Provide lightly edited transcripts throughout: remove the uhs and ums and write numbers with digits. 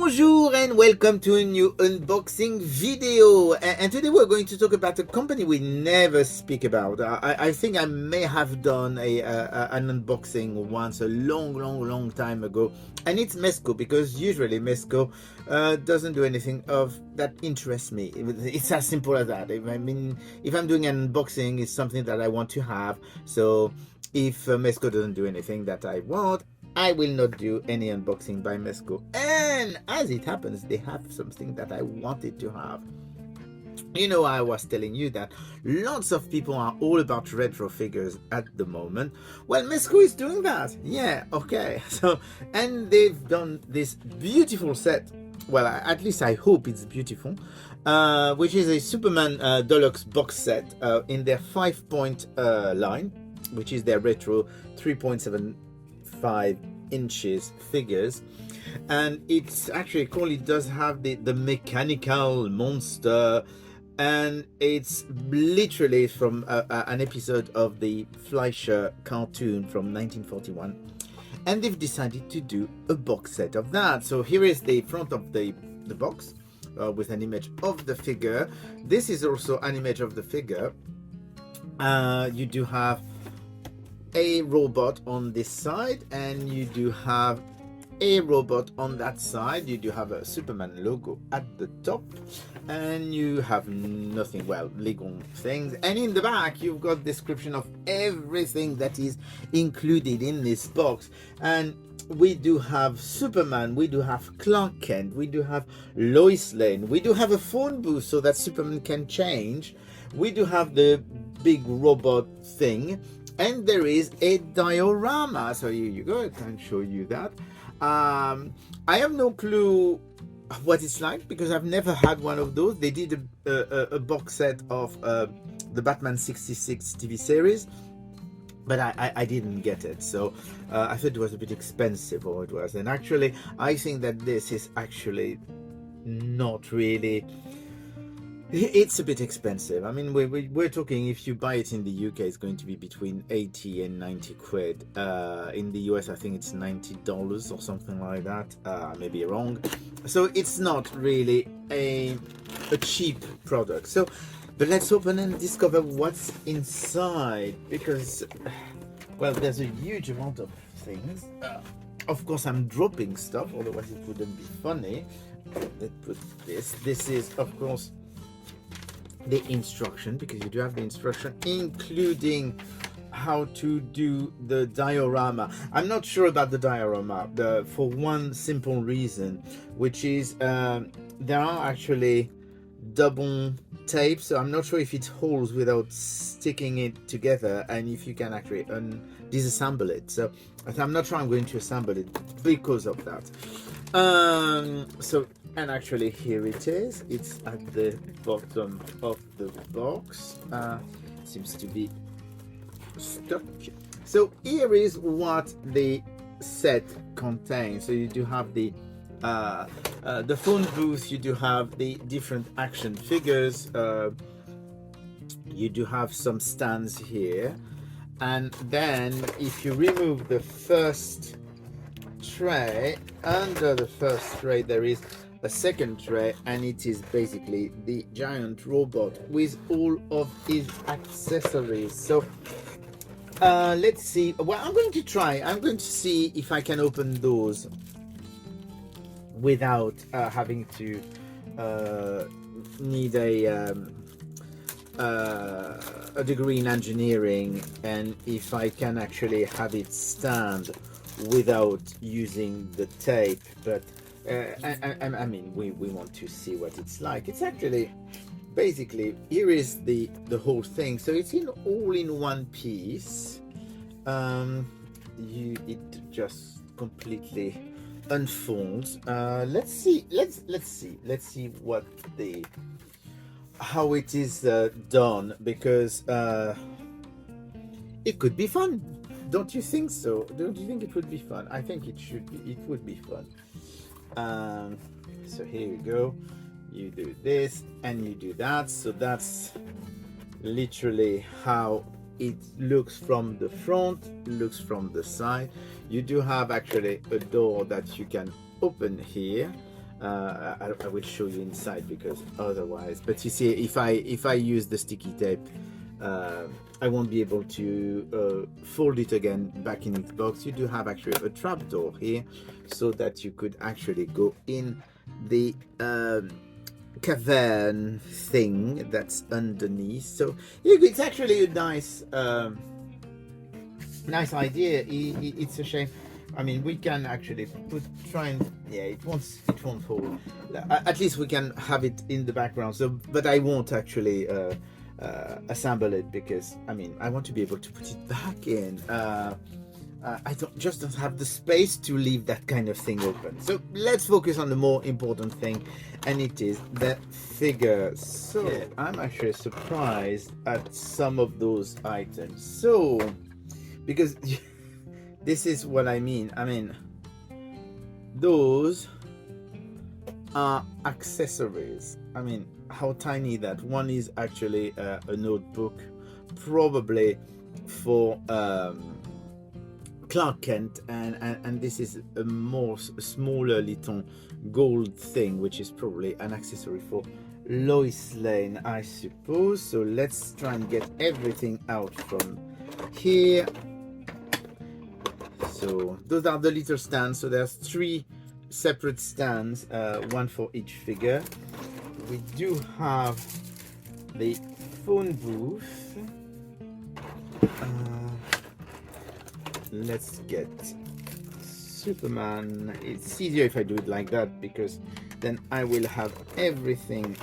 Bonjour and welcome to a new unboxing video, and today we're going to talk about a company we never speak about. I think I may have done an unboxing once a long time ago, and it's Mezco, because usually Mezco doesn't do anything of that interests me. It's as simple as that. If I'm doing an unboxing, it's something that I want to have. So if Mezco doesn't do anything that I want, I will not do any unboxing by Mezco. And as it happens, they have something that I wanted to have. You know, I was telling you that lots of people are all about retro figures at the moment. Well, Mezco is doing that. Yeah, okay. So, and they've done this beautiful set. Well, at least I hope it's beautiful. Which is a Superman Deluxe Boxed Set in their 5-point line, which is their retro 3.75 inches figures. And it's actually cool. It does have the mechanical monster, and it's literally from an episode of the Fleischer cartoon from 1941, and they've decided to do a box set of that. So here is the front of the box with an image of the figure. This is also an image of the figure. You do have a robot on this side, and you do have a robot on that side. You do have a Superman logo at the top, and you have nothing, well, legal things. And in the back you've got description of everything that is included in this box. And we do have Superman, we do have Clark Kent, we do have Lois Lane, we do have a phone booth so that Superman can change, we do have the big robot thing, and there is a diorama. So here you go, I can show you that. I have no clue what it's like, because I've never had one of those. They did a box set of the Batman 66 TV series, but I didn't get it. So I thought it was a bit expensive, or it was. And actually, I think that this is actually not really... It's a bit expensive. I mean, we're talking, if you buy it in the UK, it's going to be between 80 and 90 quid. In the US, I think it's $90 or something like that. I may be wrong. So it's not really a cheap product. So, but let's open and discover what's inside, because, well, there's a huge amount of things. Of course, I'm dropping stuff, otherwise it wouldn't be funny. Let's put this. This is, of course, the instruction, because you do have the instruction, including how to do the diorama. I'm not sure about the diorama for one simple reason, which is there are actually double tape, so I'm not sure if it holds without sticking it together, and if you can actually disassemble it. So I'm not sure I'm going to assemble it because of that. So, and actually here it is. It's at the bottom of the box. Seems to be stuck. So here is what the set contains. So you do have the phone booth. You do have the different action figures. You do have some stands here, and then if you remove the first tray, under the first tray there is a second tray, and it is basically the giant robot with all of his accessories. So let's see. Well, I'm going to see if I can open those without having to need a degree in engineering, and if I can actually have it stand without using the tape. But I mean, we want to see what it's like. It's actually, basically, here is the whole thing. So it's all in one piece. It just completely unfolds. Let's see what how it is done, because it could be fun. Don't you think so? Don't you think it would be fun? I think it should be. It would be fun. So here you go. You do this and you do that. So that's literally how it looks from the front, looks from the side. You do have actually a door that you can open here. I will show you inside because otherwise, but you see, if I use the sticky tape, I won't be able to fold it again back in its box. You do have actually a trapdoor here so that you could actually go in the cavern thing that's underneath. So it's actually a nice nice idea. It's a shame. I mean, we can actually try and it won't hold. At least we can have it in the background. So, but I won't actually assemble it because I mean I want to be able to put it back in. I don't have the space to leave that kind of thing open. So let's focus on the more important thing, and it is the figure. So yeah, I'm actually surprised at some of those items. So because this is what I mean. I mean, those are accessories. I mean, how tiny that one is actually a notebook, probably for Clark Kent, and this is a smaller little gold thing, which is probably an accessory for Lois Lane, I suppose. So let's try and get everything out from here. So those are the little stands. So there's 3 separate stands, one for each figure. We do have the phone booth. Let's get Superman. It's easier if I do it like that because then I will have everything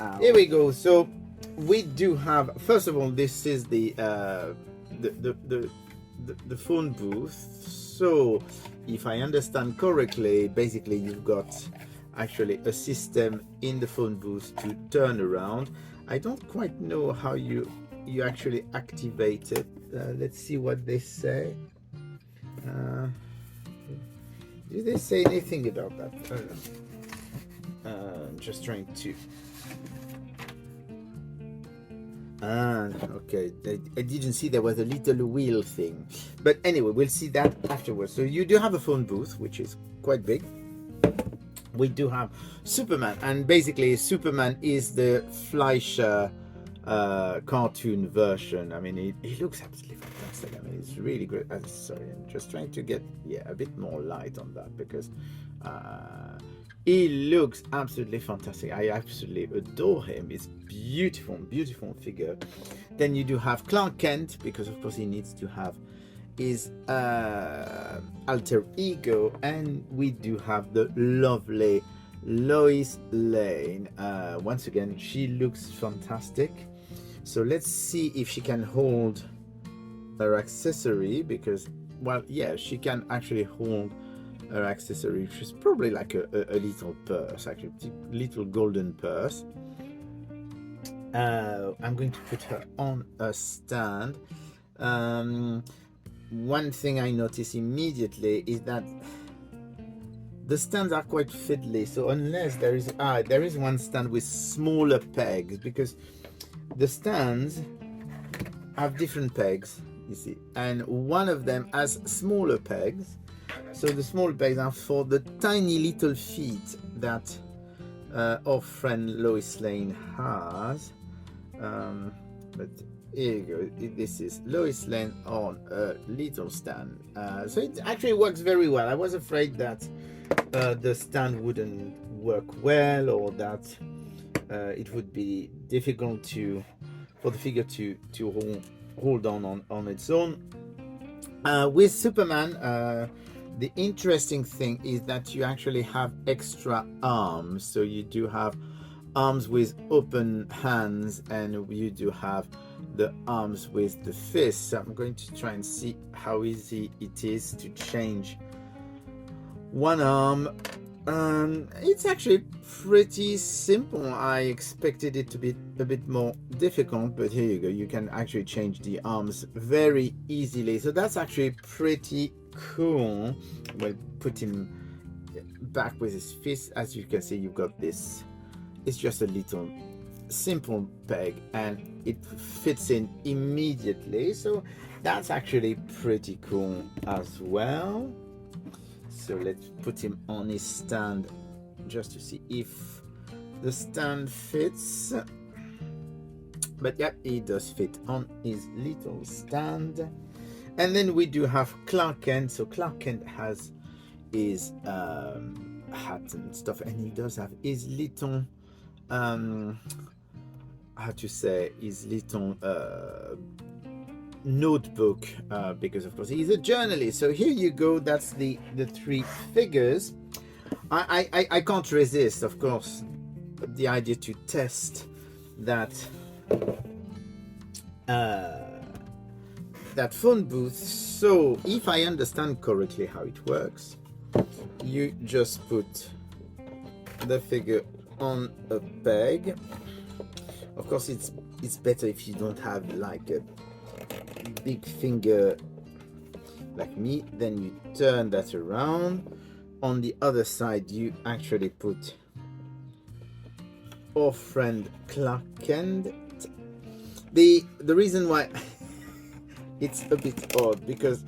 out. Here we go. So we do have, first of all, this is the phone booth. So if I understand correctly, basically you've got actually a system in the phone booth to turn around. I don't quite know how you actually activate it. Let's see what they say. Do they say anything about that? I don't know. Just trying to. Okay. I didn't see there was a little wheel thing, but anyway, we'll see that afterwards. So you do have a phone booth, which is quite big. We do have Superman, and basically Superman is the Fleischer cartoon version. I mean, he looks absolutely fantastic. I mean, it's really good. Sorry, I'm just trying to get a bit more light on that because he looks absolutely fantastic. I absolutely adore him. It's beautiful, beautiful figure. Then you do have Clark Kent because of course he needs to have his alter ego, and we do have the lovely Lois Lane. Once again, she looks fantastic. So let's see if she can hold her accessory because, well, yeah, she can actually hold her accessory, which is probably like a little purse, actually, a little golden purse. I'm going to put her on a stand. One thing I notice immediately is that the stands are quite fiddly. So unless there is one stand with smaller pegs, because the stands have different pegs, you see, and one of them has smaller pegs. So the small pegs are for the tiny little feet that our friend Lois Lane has. But here you go. This is Lois Lane on a little stand. So it actually works very well. I was afraid that the stand wouldn't work well, or that it would be difficult for the figure to hold on its own. With Superman, the interesting thing is that you actually have extra arms. So you do have arms with open hands, and you do have the arms with the fists. So I'm going to try and see how easy it is to change one arm. It's actually pretty simple. I expected it to be a bit more difficult, but here you go. You can actually change the arms very easily. So that's actually pretty cool. We'll put him back with his fist. As you can see, you've got this. It's just a little simple peg, and it fits in immediately. So that's actually pretty cool as well. So let's put him on his stand just to see if the stand fits. But yeah, it does fit on his little stand. And then we do have Clark Kent. So Clark Kent has his hat and stuff, and he does have his little how to say, his little notebook, because of course he's a journalist. So here you go, that's the three figures. I can't resist, of course, the idea to test that that phone booth. So if I understand correctly how it works, you just put the figure on a peg. Of course it's better if you don't have like a big finger like me. Then you turn that around. On the other side you actually put our friend Clark Kent. The reason why it's a bit odd, because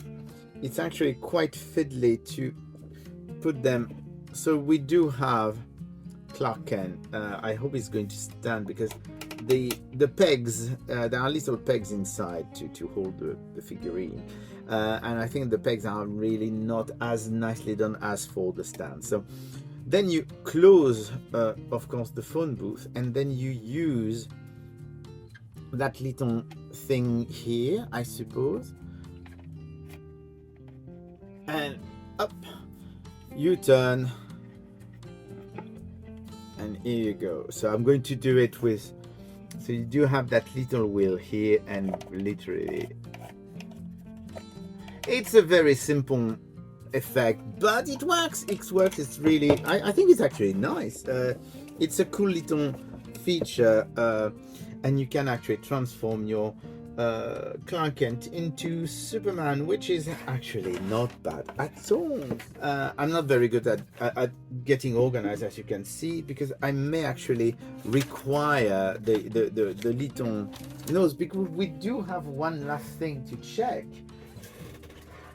it's actually quite fiddly to put them. So we do have Clark Kent. I hope it's going to stand, because the pegs, there are little pegs inside to hold the figurine, and I think the pegs are really not as nicely done as for the stand. So then you close of course the phone booth, and then you use that little thing here, I suppose, and up you turn, and here you go. So I'm going to do it with, so you do have that little wheel here, and literally it's a very simple effect, but it works. It's really, I think it's actually nice. It's a cool little feature, and you can actually transform your Clark Kent into Superman, which is actually not bad at all. I'm not very good at getting organized, as you can see, because I may actually require the little nose, because we do have one last thing to check,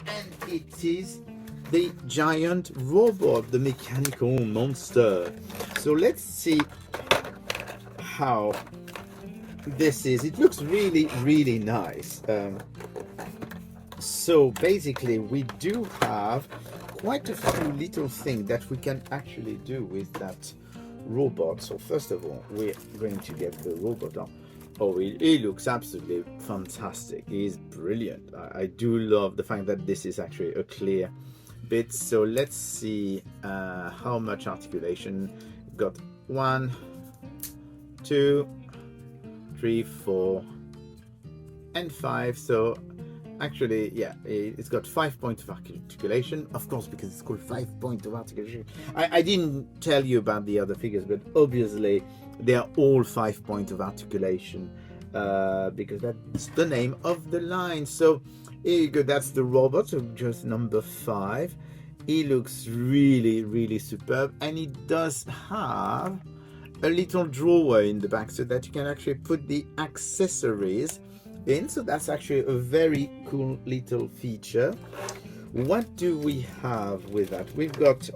and it is the giant robot, the mechanical monster. So let's see how this is. It looks really nice. So basically we do have quite a few little things that we can actually do with that robot. So first of all, we're going to get the robot on. Oh, it looks absolutely fantastic. He's brilliant. I do love the fact that this is actually a clear bit. So let's see how much articulation. Got 1, 2, 3, 4, and 5. So actually, yeah, it's got 5 points of articulation, of course, because it's called 5 points of articulation. I didn't tell you about the other figures, but obviously they are all 5 points of articulation, because that's the name of the line. So here you go, that's the robot, so just number 5. He looks really superb, and he does have a little drawer in the back so that you can actually put the accessories in. So that's actually a very cool little feature. What do we have with that? We've got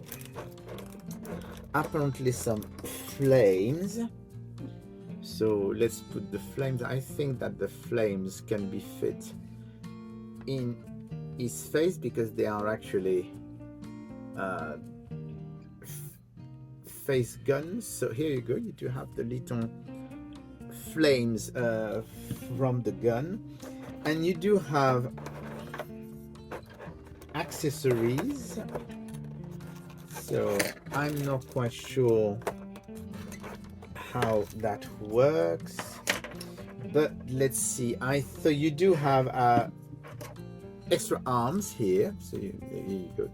apparently some flames. So let's put the flames. I think that the flames can be fit in his face, because they are actually face guns. So here you go, you do have the little flames from the gun, and you do have accessories. So I'm not quite sure how that works, but let's see. So you do have extra arms here. So here you go,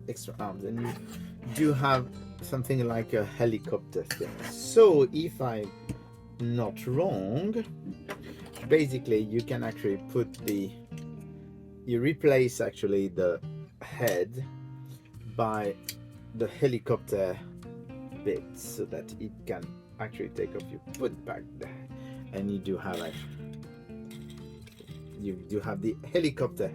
extra arms, and you do have something like a helicopter thing. So if I'm not wrong, basically you can actually put you replace actually the head by the helicopter bit, so that it can actually take off. You put back there, and you do have the helicopter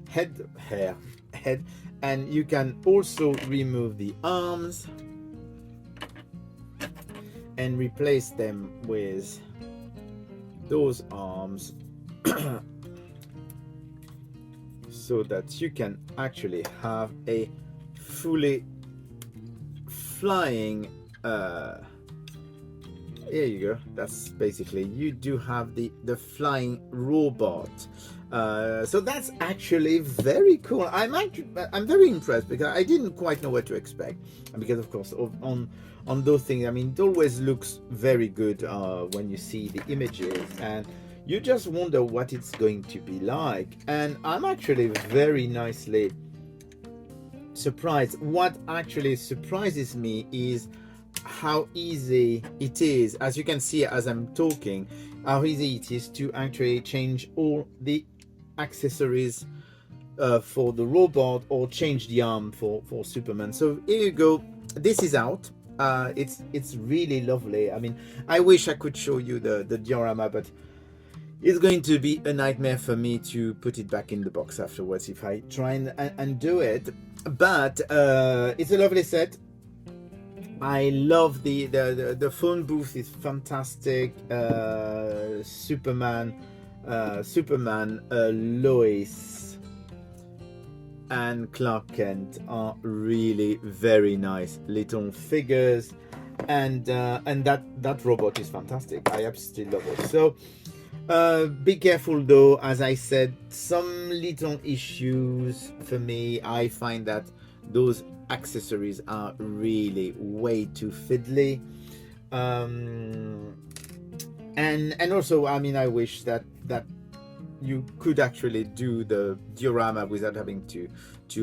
head, and you can also remove the arms and replace them with those arms so that you can actually have a fully flying here you go. That's basically, you do have the flying robot. So that's actually very cool. I'm very impressed because I didn't quite know what to expect, because of course on those things, I mean, it always looks very good when you see the images, and you just wonder what it's going to be like. And I'm actually very nicely surprised. What actually surprises me is how easy it is, as you can see as I'm talking, how easy it is to actually change all the accessories for the robot, or change the arm for Superman. So here you go. This is out. It's really lovely. I mean, I wish I could show you the diorama, but it's going to be a nightmare for me to put it back in the box afterwards if I try and do it. But it's a lovely set. I love the phone booth is fantastic. Superman, Lois, and Clark Kent are really very nice little figures, and that robot is fantastic. I absolutely love it. So be careful though, as I said, some little issues for me. I find that those accessories are really way too fiddly, and also, I mean, I wish that you could actually do the diorama without having to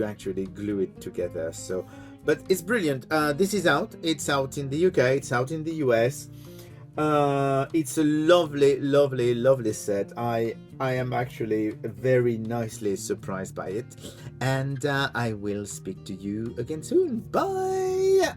actually glue it together. So, but it's brilliant. This is out. It's out in the UK. It's out in the US. It's a lovely set. I am actually very nicely surprised by it, and I will speak to you again soon. Bye.